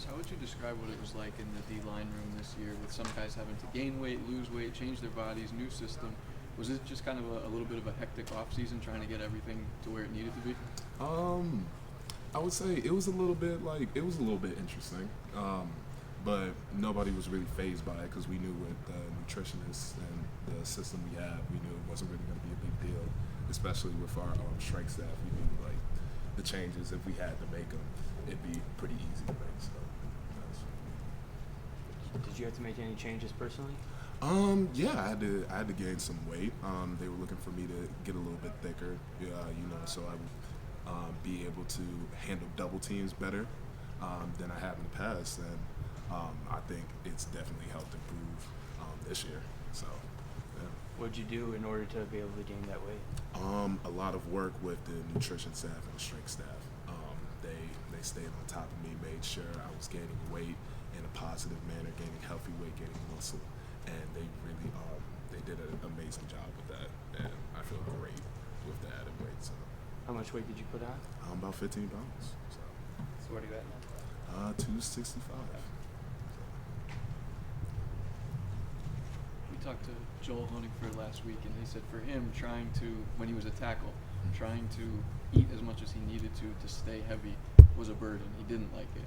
Kris, how would you describe what it was like in the D-line room this year with some guys having to gain weight, lose weight, change their bodies, new system? Was it just kind of a little bit of a hectic offseason trying to get everything to where it needed to be? Um, I would say it was a little bit interesting, but nobody was really phased by it because we knew with the nutritionists and the system we have, we knew it wasn't really going to be a big deal, especially with our strength staff. We knew like the changes if we had to make them, it'd be pretty easy to make. So, Did you have to make any changes personally? yeah, I had to gain some weight. They were looking for me to get a little bit thicker, so I would be able to handle double teams better than I have in the past, and I think it's definitely helped improve this year. So, yeah. What did you do in order to be able to gain that weight? A lot of work with the nutrition staff and the strength staff. They stayed on top of me, made sure I was gaining weight in a positive manner, gaining healthy weight, gaining muscle, and they really they did an amazing job with that, and I feel great with the added weight. So, How much weight did you put on? about 15 pounds. So, Where are you at now? 265. We talked to Joel Honigford last week, and he said for him, when he was a tackle, trying to eat as much as he needed to stay heavy was a burden. He didn't like it.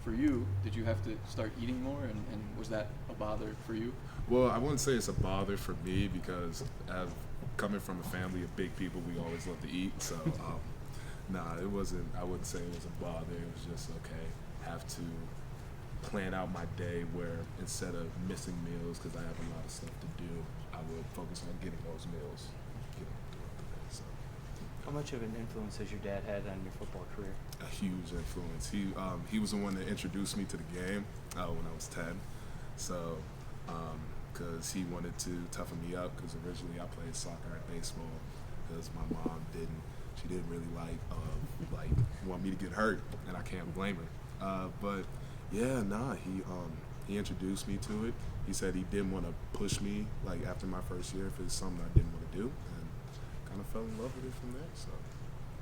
For you, did you have to start eating more, and was that a bother for you? Well, I wouldn't say it's a bother for me because coming from a family of big people, we always love to eat. So, it wasn't. I wouldn't say it was a bother. It was just okay. Have to plan out my day where instead of missing meals because I have a lot of stuff to do, I would focus on getting those meals. So, How much of an influence has your dad had on your football career? a huge influence. He was the one that introduced me to the game when I was 10. So, because he wanted to toughen me up because originally I played soccer and baseball because my mom didn't really like want me to get hurt, and I can't blame her. But yeah, he introduced me to it. He said he didn't want to push me like after my first year if it's something I didn't want to do, and kind of fell in love with it from there. So.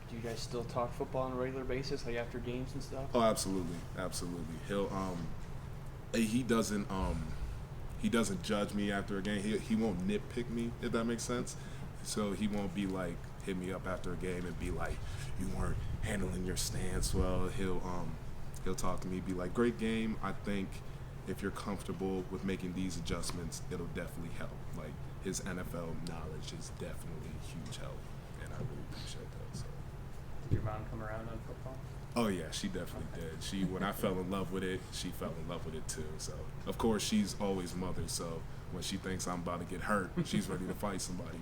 Do you guys still talk football on a regular basis, like after games and stuff? Oh, absolutely. He'll he doesn't judge me after a game. He won't nitpick me, if that makes sense. So he won't be like hit me up after a game and be like, you weren't handling your stance well. He'll talk to me, be like, great game. I think if you're comfortable with making these adjustments, it'll definitely help. Like his NFL knowledge is definitely a huge help, and I really appreciate that. So. Did your mom come around on football? Oh yeah, she definitely did. When I fell in love with it, she fell in love with it too. So of course she's always mother. So when she thinks I'm about to get hurt, she's ready to fight somebody.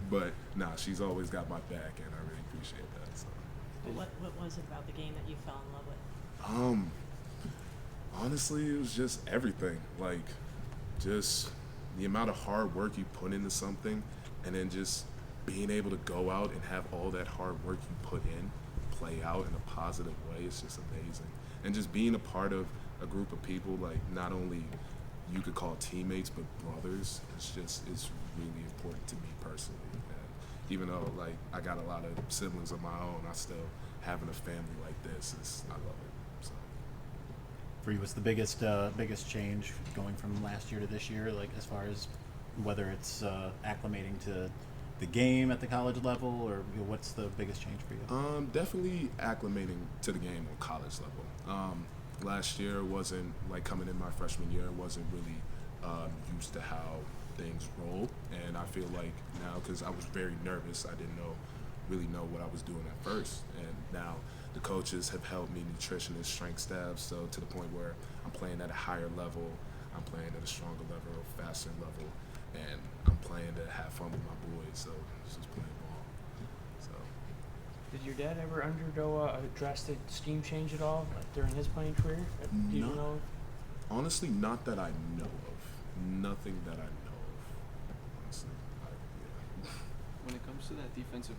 But she's always got my back, and I really appreciate that. So. What was it about the game that you fell in love with? Honestly, it was just everything. Like, just the amount of hard work you put into something, and then just being able to go out and have all that hard work you put in play out in a positive way is just amazing. And just being a part of a group of people, like not only you could call teammates but brothers, it's really important to me personally. And even though like I got a lot of siblings of my own, I still having a family like this I love it. So. For you, what's the biggest change going from last year to this year, like as far as whether it's acclimating to the game at the college level, or what's the biggest change for you? Definitely acclimating to the game on college level. Last year wasn't like coming in my freshman year, wasn't really used to how things roll, and I feel like now because I was very nervous, I didn't really know what I was doing at first, and now the coaches have helped me, nutritionists, strength staff, so to the point where I'm playing at a higher level, I'm playing at a stronger level, faster level, and I'm playing to have fun with my boys, so just playing ball. So. Did your dad ever undergo a drastic scheme change at all during his playing career? Do you know? Honestly, not that I know of. Nothing that I know of. Honestly, When it comes to that defensive line,